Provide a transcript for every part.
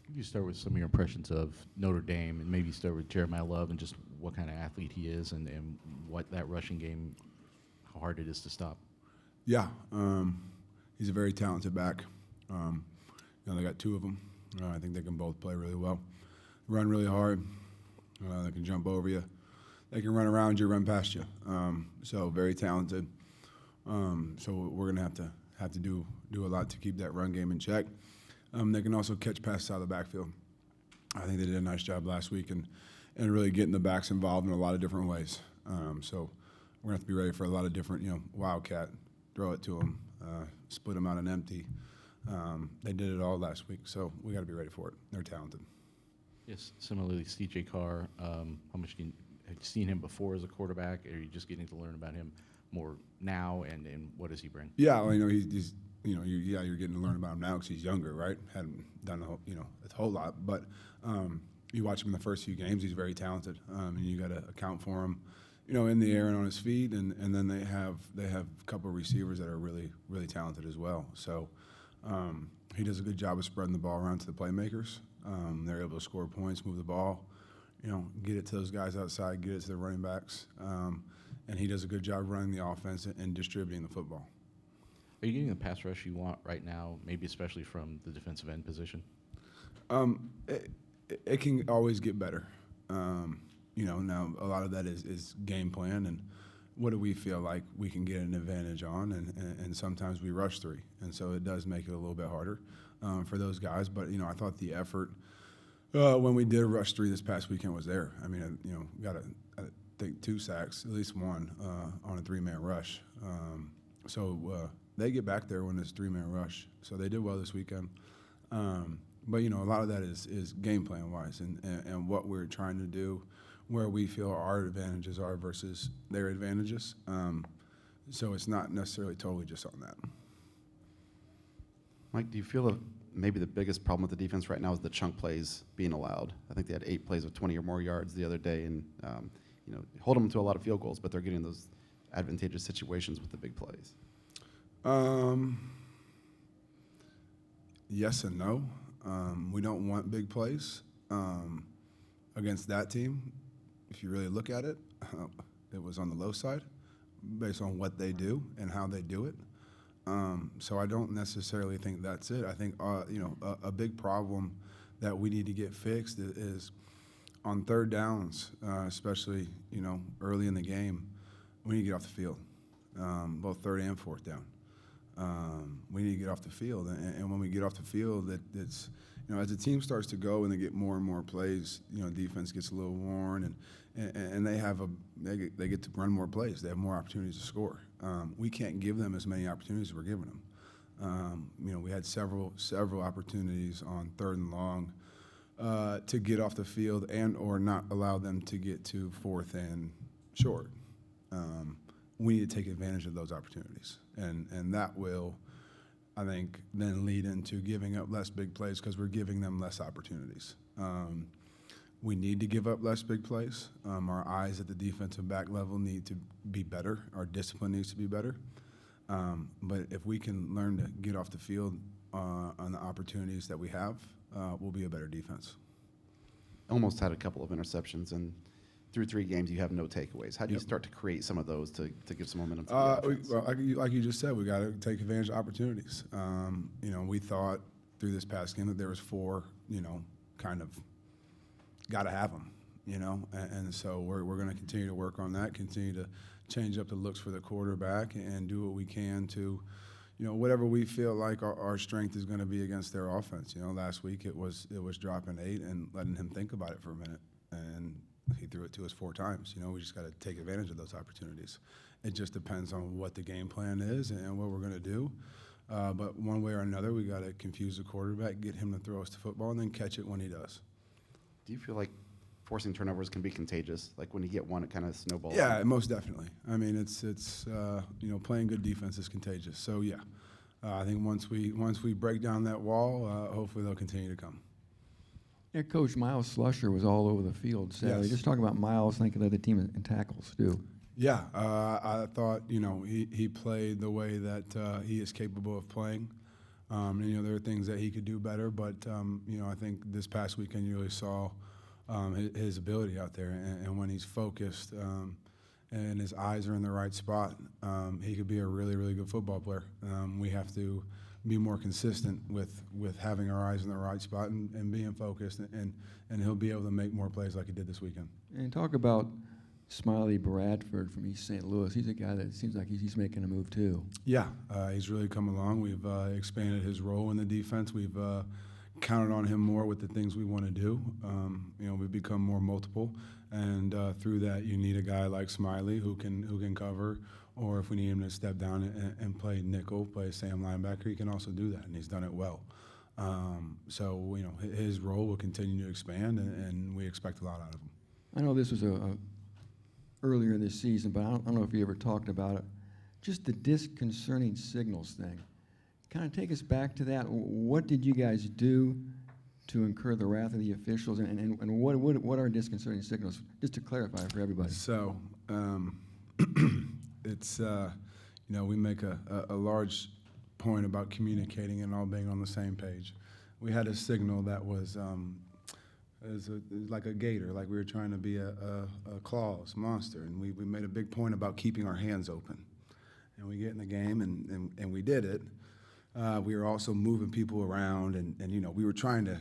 Could you start with some of your impressions of Notre Dame, and maybe start with Jeremiah Love and just what kind of athlete he is, and what that rushing game, how hard it is to stop? Yeah, he's a very talented back. They got two of them. I think they can both play really well, run really hard. They can jump over you. They can run around you, run past you. So very talented. So we're gonna have to do a lot to keep that run game in check. They can also catch passes out of the backfield. I think they did a nice job last week and really getting the backs involved in a lot of different ways. So we're gonna have to be ready for a lot of different, wildcat, throw it to them, split them out and empty. They did it all last week, so we got to be ready for it. They're talented. Yes, similarly, CJ Carr, how much have you seen him before as a quarterback? Or are you just getting to learn about him more now, and what does he bring? Yeah, well, he's you're getting to learn about him now because he's younger, right? Hadn't done a whole lot, but you watch him in the first few games, he's very talented, and you got to account for him, in the air and on his feet, and then they have a couple of receivers that are really, really talented as well. So he does a good job of spreading the ball around to the playmakers. They're able to score points, move the ball, get it to those guys outside, get it to the running backs, and he does a good job running the offense and distributing the football. Are you getting the pass rush you want right now, maybe especially from the defensive end position? It can always get better. Now a lot of that is game plan and what do we feel like we can get an advantage on, and sometimes we rush three, and so it does make it a little bit harder for those guys. But I thought the effort when we did rush three this past weekend was there. I mean, got I think 2 sacks, at least one on a 3-man rush. So they get back there when it's 3-man rush. So they did well this weekend. But a lot of that is game plan wise and what we're trying to do, where we feel our advantages are versus their advantages. So it's not necessarily totally just on that. Mike, do you feel that maybe the biggest problem with the defense right now is the chunk plays being allowed? I think they had 8 plays of 20 or more yards the other day, and hold them to a lot of field goals, but they're getting those advantageous situations with the big plays. Yes and no. We don't want big plays against that team. If you really look at it, it was on the low side based on what they do and how they do it. So I don't necessarily think that's it. I think a big problem that we need to get fixed is on third downs, especially early in the game. We need to get off the field, both third and fourth down. We need to get off the field, and when we get off the field, it's as the team starts to go and they get more and more plays, defense gets a little worn, and they get to run more plays. They have more opportunities to score. We can't give them as many opportunities as we're giving them. We had several opportunities on third and long to get off the field and or not allow them to get to fourth and short. We need to take advantage of those opportunities, and that will, I think, then lead into giving up less big plays because we're giving them less opportunities. We need to give up less big plays. Our eyes at the defensive back level need to be better. Our discipline needs to be better. But if we can learn to get off the field on the opportunities that we have, we'll be a better defense. Almost had a couple of interceptions, and through 3 games, you have no takeaways. How do you start to create some of those to give some momentum to the offense? Well, like you just said, we got to take advantage of opportunities. We thought through this past game that there was 4, kind of got to have them, and so we're going to continue to work on that, continue to change up the looks for the quarterback, and do what we can to, whatever we feel like our strength is going to be against their offense. Last week it was dropping 8 and letting him think about it for a minute, and he threw it to us 4 times. We just got to take advantage of those opportunities. It just depends on what the game plan is and what we're going to do. But one way or another, we got to confuse the quarterback, get him to throw us the football, and then catch it when he does. Do you feel like forcing turnovers can be contagious? Like when you get one, it kind of snowballs? Yeah, most definitely. I mean, it's playing good defense is contagious. So yeah, I think once we break down that wall, hopefully they'll continue to come. Yeah, Coach Miles Slusher was all over the field Saturday. Yes. Just talking about Miles, thinking of the team in tackles too. Yeah, I thought he played the way that he is capable of playing. And, there are things that he could do better, but, I think this past weekend you really saw his ability out there. And when he's focused and his eyes are in the right spot, he could be a really, really good football player. We have to be more consistent with having our eyes in the right spot and being focused, and he'll be able to make more plays like he did this weekend. And talk about Smiley Bradford from East St. Louis. He's a guy that seems like he's making a move too. Yeah, he's really come along. We've expanded his role in the defense. We've counted on him more with the things we want to do. We've become more multiple, and through that, you need a guy like Smiley who can cover, or if we need him to step down and play nickel, play Sam linebacker, he can also do that, and he's done it well. So his role will continue to expand, and we expect a lot out of him. I know this was earlier this season, but I don't know if you ever talked about it. Just the disconcerting signals thing. Kind of take us back to that. What did you guys do to incur the wrath of the officials, and what are disconcerting signals? Just to clarify for everybody. So it's we make a large point about communicating and all being on the same page. We had a signal that was like a gator, like we were trying to be a claws monster, and we made a big point about keeping our hands open. And we get in the game, and we did it. We were also moving people around, and we were trying to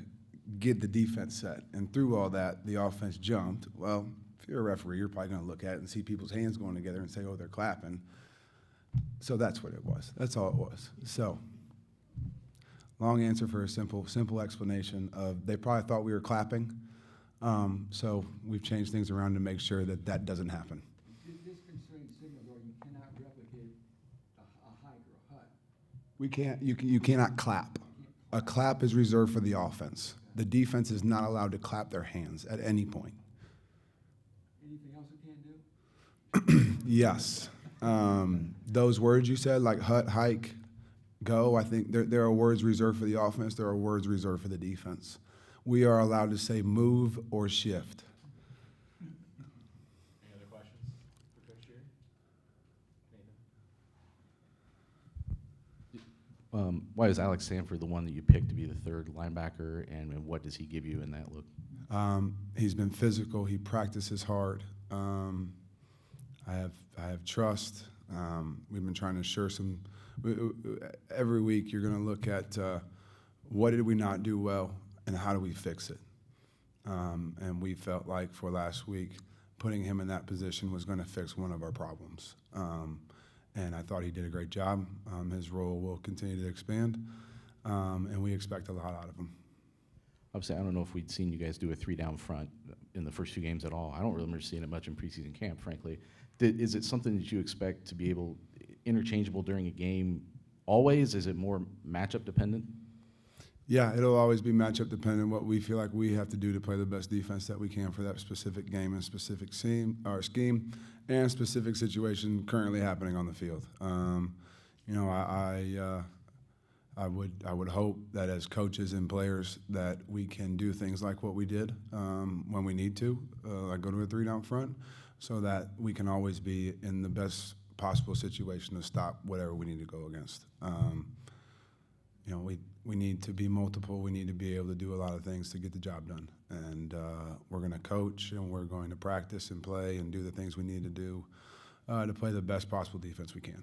get the defense set. And through all that, the offense jumped. Well, if you're a referee, you're probably going to look at it and see people's hands going together and say, oh, they're clapping. So that's what it was. That's all it was. So long answer for a simple explanation of they probably thought we were clapping. So we've changed things around to make sure that doesn't happen. Disconcerting signals, or you cannot replicate a hike or a hut. We can't. You cannot clap. A clap is reserved for the offense. The defense is not allowed to clap their hands at any point. Anything else you can't do? Yes. Those words you said, like hut, hike, go, I think there are words reserved for the offense. There are words reserved for the defense. We are allowed to say move or shift. Any other questions for Coach Scherer? Why is Alex Sanford the one that you picked to be the third linebacker, and what does he give you in that look? He's been physical. He practices hard. I have trust. We've been trying to assure some. Every week you're going to look at what did we not do well and how do we fix it. And we felt like for last week, putting him in that position was going to fix one of our problems. And I thought he did a great job. His role will continue to expand, and we expect a lot out of him. Obviously, I don't know if we'd seen you guys do a 3-down front in the first 2 games at all. I don't remember seeing it much in preseason camp, frankly. Is it something that you expect to be interchangeable during a game always? Is it more matchup dependent? Yeah, it'll always be matchup dependent. What we feel like we have to do to play the best defense that we can for that specific game and specific scheme and specific situation currently happening on the field. I would hope that as coaches and players that we can do things like what we did when we need to, like go to a 3-down front, so that we can always be in the best possible situation to stop whatever we need to go against. We need to be multiple. We need to be able to do a lot of things to get the job done. And we're going to coach, and we're going to practice and play and do the things we need to do to play the best possible defense we can.